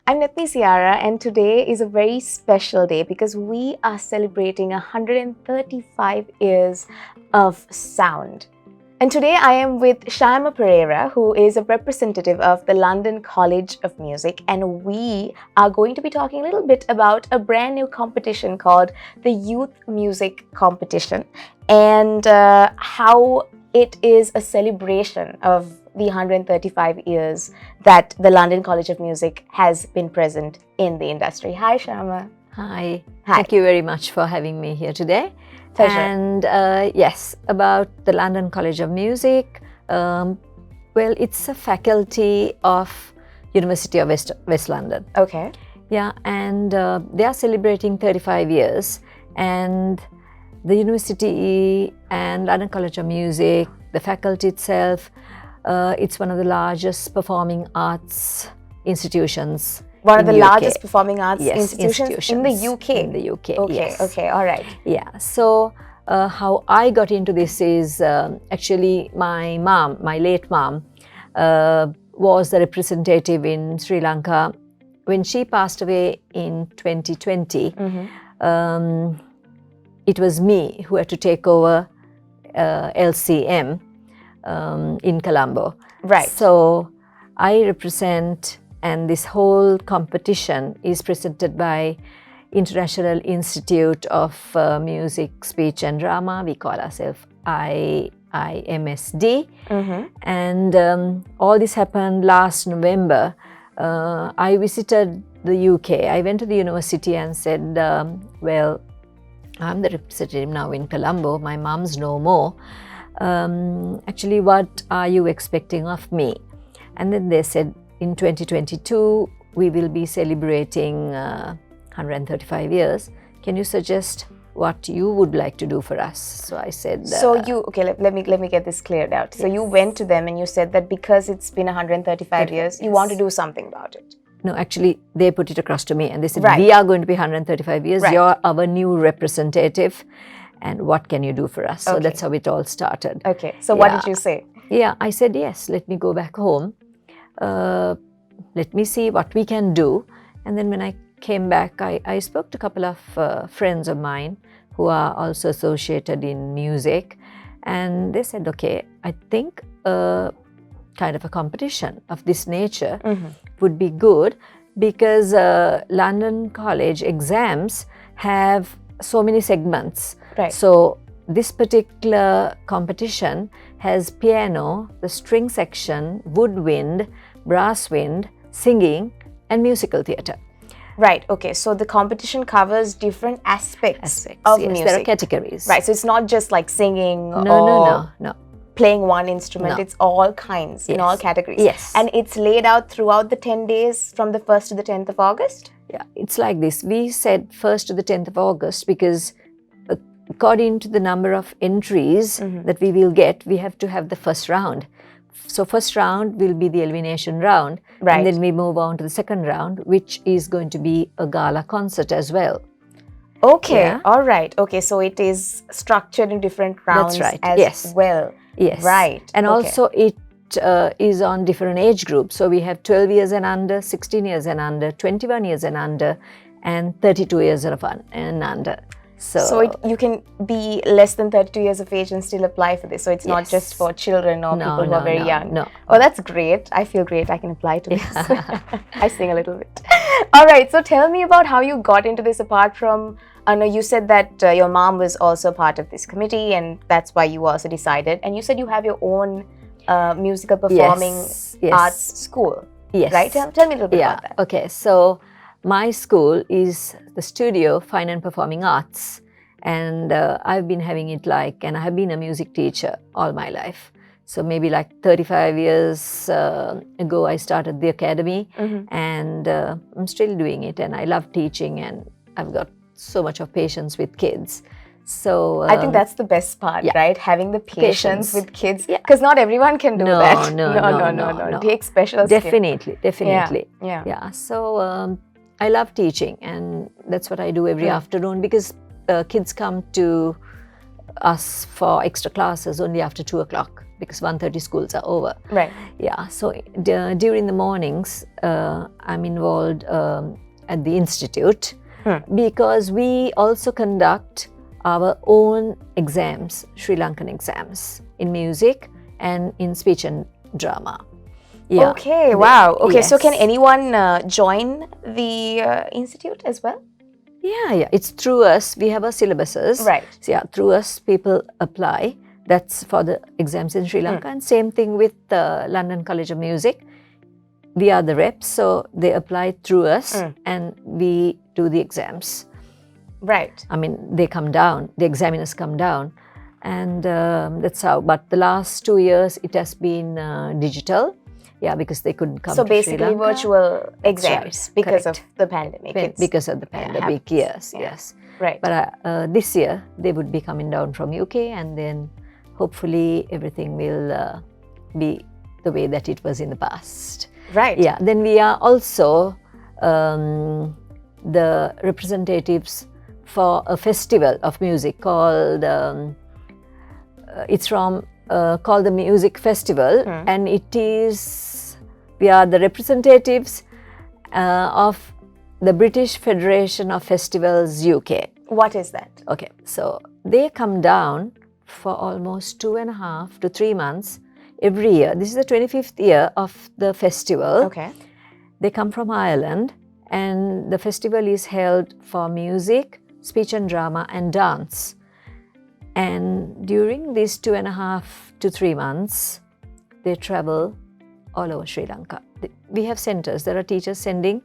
I'm Natni Ciara, and today is a very special day because we are celebrating 135 years of sound. And today I am with Shyama Perera, who is a representative of the London College of Music, and we are going to be talking a little bit about a brand new competition called the Youth Music Competition, and how it is a celebration of the 135 years that the London College of Music has been present in the industry. Hi, Shyama. Hi. Hi. Thank you very much for having me here today. Pleasure. And yes, about the London College of Music. Well, it's a faculty of University of West London. Okay. Yeah, and they are celebrating 35 years. And the university and London College of Music, the faculty itself, it's one of the largest performing arts institutions. One of the UK. largest performing arts institutions in the UK. In the UK, Okay, yes. okay, all right. Yeah, so how I got into this is actually my mom, my late mom, was the representative in Sri Lanka. When she passed away in 2020, it was me who had to take over LCM in Colombo. Right. So I represent, and this whole competition is presented by International Institute of Music, Speech and Drama. We call ourselves IIMSD. And all this happened last November. I visited the UK. I went to the university and said, well, I'm the representative now in Colombo. My mom's no more. Actually, what are you expecting of me? And then they said, in 2022, we will be celebrating 135 years. Can you suggest what you would like to do for us? So I said... So you, okay, let me get this cleared out. So you went to them and you said that because it's been 135 years, you want to do something about it. No, actually, they put it across to me and they said, Right. we are going to be 135 years. Right. You're our new representative. And what can you do for us? So Okay. that's how it all started. Okay, so what did you say? Yeah, I said, yes, let me go back home. Let me see what we can do. And then when I came back, I spoke to a couple of friends of mine who are also associated in music. And they said, okay, I think kind of a competition of this nature would be good because London College exams have so many segments. Right. So this particular competition has piano, the string section, woodwind, brass wind, singing, and musical theatre. Right, okay, so the competition covers different aspects of yes, music. there are categories. Right, so it's not just like singing No. playing one instrument, No. it's all kinds in Yes. all categories. Yes. And it's laid out throughout the 10 days from the 1st to the 10th of August? Yeah, it's like this. We said 1st to the 10th of August because according to the number of entries that we will get, we have to have the first round. So first round will be the elimination round. Right. And then we move on to the second round, which is going to be a gala concert as well. Okay, Yeah. all right. Okay, so it is structured in different rounds right, as yes. well. Yes. Right. And okay. also it is on different age groups. So we have 12 years and under, 16 years and under, 21 years and under, and 32 years and under. So you can be less than 32 years of age and still apply for this. So it's not Yes. just for children or people who are very young. No. Oh, that's great. I feel great. I can apply to this. I sing a little bit. All right. So tell me about how you got into this apart from, no, you said that your mom was also part of this committee and that's why you also decided. And you said you have your own musical performing Yes. arts school. Yes. Right? Tell me a little bit about that. Okay. So my school is the Studio Fine and Performing Arts, and I've been having it and I have been a music teacher all my life. So maybe like 35 years ago, I started the academy, and I'm still doing it, and I love teaching, and I've got so much of patience with kids. So I think that's the best part, yeah. right? Having the patience Patience. with kids, Yeah. because not everyone can do that. No. It takes special skill. Definitely. Yeah. So I love teaching, and that's what I do every afternoon because kids come to us for extra classes only after 2 o'clock. because 1:30 schools are over. Right. Yeah, so during the mornings, I'm involved at the institute because we also conduct our own exams, Sri Lankan exams in music and in speech and drama. Yeah. Okay, wow. Okay, so can Yes. anyone join the institute as well? Yeah, it's through us. We have our syllabuses. Right. So yeah, through us people apply. That's for the exams in Sri Lanka. And same thing with the London College of Music. We are the reps, so they apply through us and we do the exams. Right. I mean, they come down, the examiners come down, and that's how. But the last 2 years, it has been digital. Yeah, because they couldn't come So to Sri basically Lanka. virtual exams right, because correct. of the pandemic. Because of the pandemic, yes, Yeah. yes. Right. But this year, they would be coming down from UK, and then hopefully everything will be the way that it was in the past. Right. Yeah, then we are also the representatives for a festival of music called, it's from, called the Music Festival, and it is, we are the representatives of the British Federation of Festivals UK. What is that? Okay, so they come down for almost 2.5 to 3 months every year. This is the 25th year of the festival. Okay. They come from Ireland, and the festival is held for music, speech and drama, and dance. And during these 2.5 to 3 months, they travel all over Sri Lanka. We have centers. There are teachers sending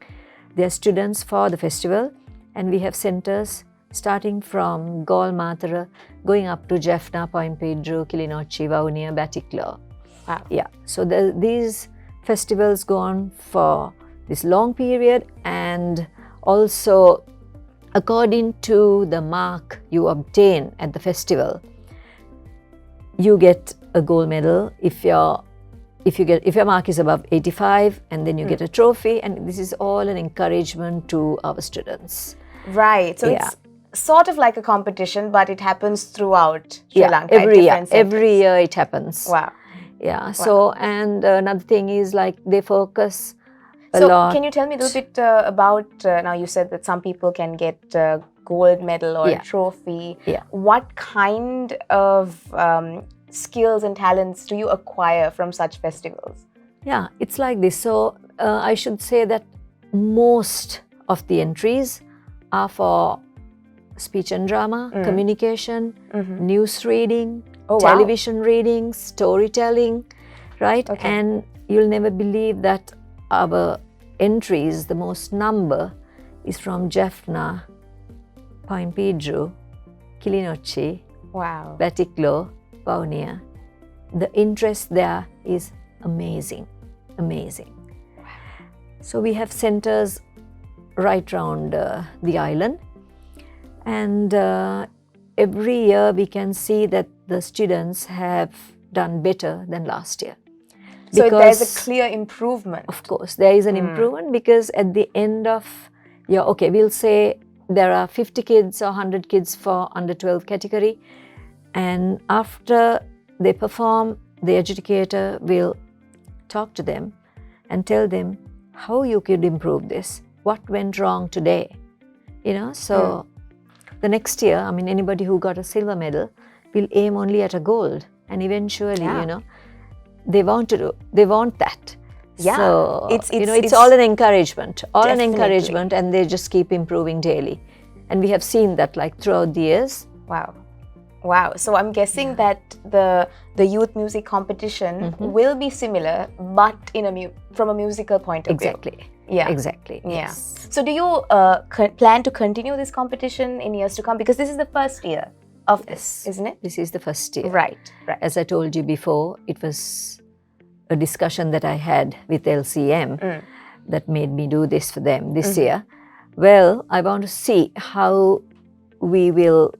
their students for the festival, and we have centers starting from Golmatara, going up to Jaffna, Point Pedro, Kilinochchi, Vaunia, Batticaloa. Wow. Yeah, so these festivals go on for this long period, and also according to the mark you obtain at the festival, you get a gold medal if your mark is above 85, and then you get a trophy, and this is all an encouragement to our students. Right. So Yeah. it's sort of like a competition, but it happens throughout Sri Lanka. every at year. different centers. Every year it happens. Wow. Yeah. So, and another thing is like they focus a So lot. can you tell me a little bit about, now you said that some people can get a gold medal or a trophy. Yeah. What kind of skills and talents do you acquire from such festivals? Yeah, it's like this. So I should say that most of the entries are for speech and drama, communication, news reading, Oh, wow. television reading, storytelling, right? Okay. And you'll never believe that our entries, the most number, is from Jaffna, Point Pedro, Kilinochchi, Wow. Batticaloa, Vaunia. The interest there is amazing, amazing. So we have centers right around the island, and every year we can see that the students have done better than last year. So there's a clear improvement. Of course, there is an improvement, because at the end of your, okay, we'll say there are 50 kids or 100 kids for under 12 category, and after they perform, the educator will talk to them and tell them how you could improve this, what went wrong today, you know. So the next year, I mean, anybody who got a silver medal will aim only at a gold, and eventually, you know, they want that. Yeah. So It's it's all an encouragement, Definitely. and they just keep improving daily, and we have seen that like throughout the years. Wow. Wow. So I'm guessing that the youth music competition will be similar, but from a musical point of Exactly. view. Yeah. Exactly. Yeah. Yes. So do you plan to continue this competition in years to come? Because this is the first year of this, isn't it? This is the first year. Right. Right. As I told you before, it was a discussion that I had with LCM that made me do this for them this year. Well, I want to see how we will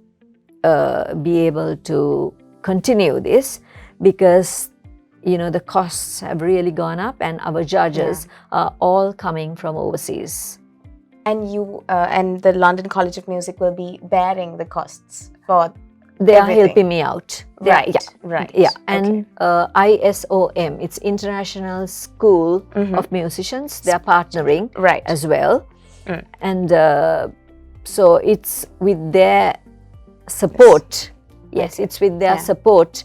be able to continue this, because you know the costs have really gone up, and our judges are all coming from overseas. And you and the London College of Music will be bearing the costs for They are everything. helping me out. Right. Yeah, and IISOM, it's International School of Musicians. They are partnering Right. as well, and so it's with their support. Yes, it's with their support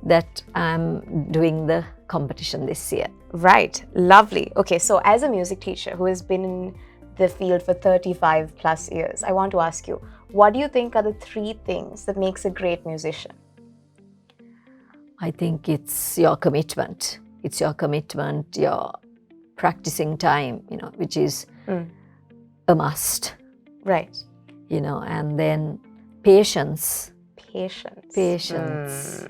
that I'm doing the competition this year. Right. Lovely. Okay, so as a music teacher who has been in the field for 35 plus years, I want to ask you, what do you think are the 3 things that makes a great musician? I think it's your commitment. It's your commitment, your practicing time, which is a must. Right. And then patience. Patience.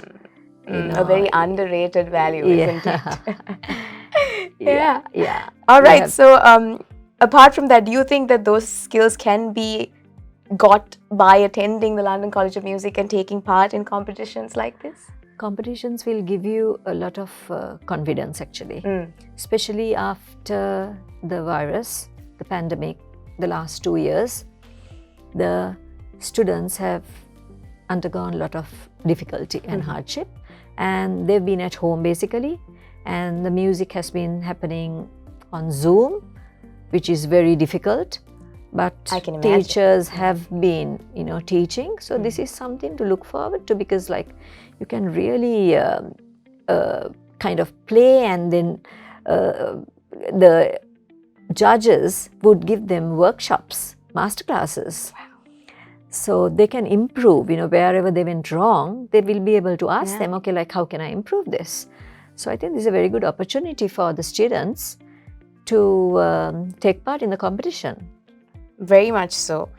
A very underrated value, isn't it? Yeah. All right. So, apart from that, do you think that those skills can be got by attending the London College of Music and taking part in competitions like this? Competitions will give you a lot of confidence, actually, especially after the virus, the pandemic, the last 2 years. The students have undergone a lot of difficulty and hardship, and they've been at home basically, and the music has been happening on Zoom, which is very difficult, but teachers have been teaching. So this is something to look forward to, because you can really kind of play, and then the judges would give them workshops, masterclasses. So they can improve, wherever they went wrong, they will be able to ask them, okay, how can I improve this? So I think this is a very good opportunity for the students to take part in the competition. Very much so.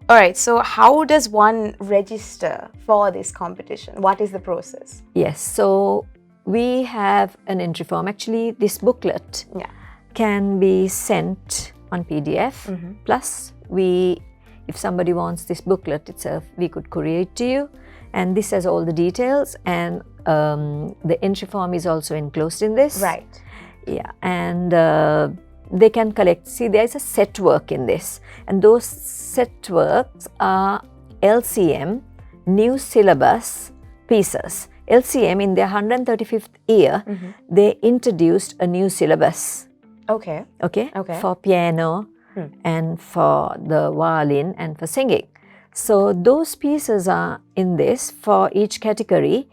All right, so how does one register for this competition? What is the process? Yes, so we have an entry form. Actually, this booklet can be sent on PDF. Plus, if somebody wants this booklet itself, we could courier it to you. And this has all the details, and the entry form is also enclosed in this. Right. Yeah, and they can collect. See, there is a set work in this, and those set works are LCM, new syllabus pieces. LCM, in their 135th year, they introduced a new syllabus. Okay. For piano and for the violin and for singing. So those pieces are in this for each category,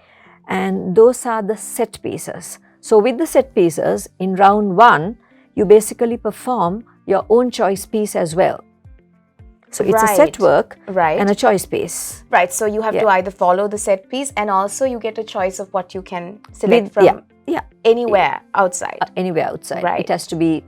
and those are the set pieces. So with the set pieces, in round 1, you basically perform your own choice piece as well. So it's a set work and a choice piece. Right, so you have to either follow the set piece, and also you get a choice of what you can select from anywhere outside. Anywhere outside. Right. It has to be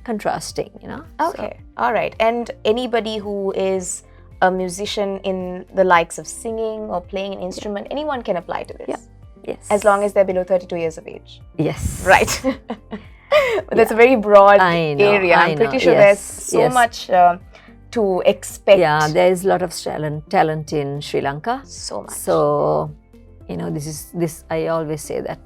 contrasting, Okay, all right. And anybody who is a musician in the likes of singing or playing an instrument, anyone can apply to this? Yes. As long as they're below 32 years of age? Yes. Right. But that's a very broad area. I'm pretty sure there's so much to expect. Yeah, there is a lot of talent in Sri Lanka. So much. So, this I always say that,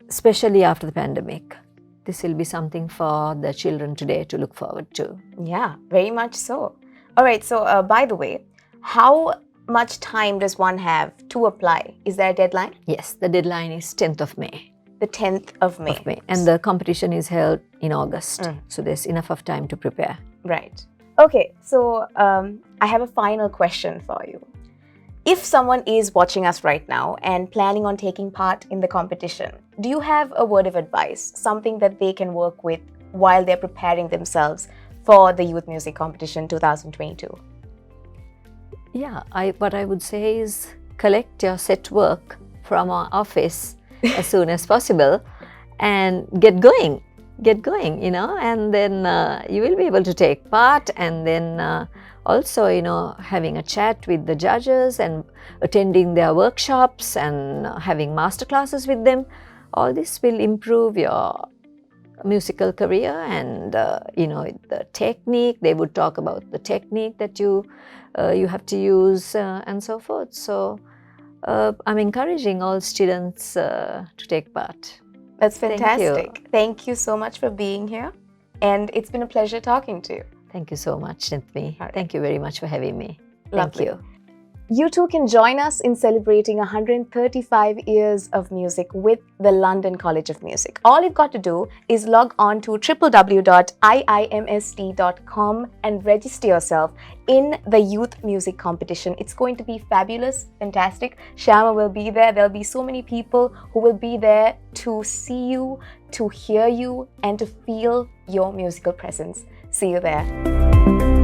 especially after the pandemic, this will be something for the children today to look forward to. Yeah, very much so. All right, so by the way, how much time does one have to apply? Is there a deadline? Yes, the deadline is 10th of May. The 10th of May. And the competition is held in August. So there's enough of time to prepare. Right. Okay, so I have a final question for you. If someone is watching us right now and planning on taking part in the competition, do you have a word of advice, something that they can work with while they're preparing themselves for the Youth Music Competition 2022? Yeah, what I would say is collect your set work from our office as soon as possible and get going, and then you will be able to take part, and then also, having a chat with the judges and attending their workshops and having master classes with them. All this will improve your musical career, and the technique. They would talk about the technique that you have to use and so forth. So I'm encouraging all students to take part. That's fantastic. Thank you so much for being here, and it's been a pleasure talking to you. Thank you so much, Nithmi. Thank you very much for having me. Lovely. Thank you. You too can join us in celebrating 135 years of music with the London College of Music. All you've got to do is log on to www.iimsd.com and register yourself in the youth music competition. It's going to be fabulous, fantastic. Shyama will be there. There'll be so many people who will be there to see you, to hear you, and to feel your musical presence. See you there.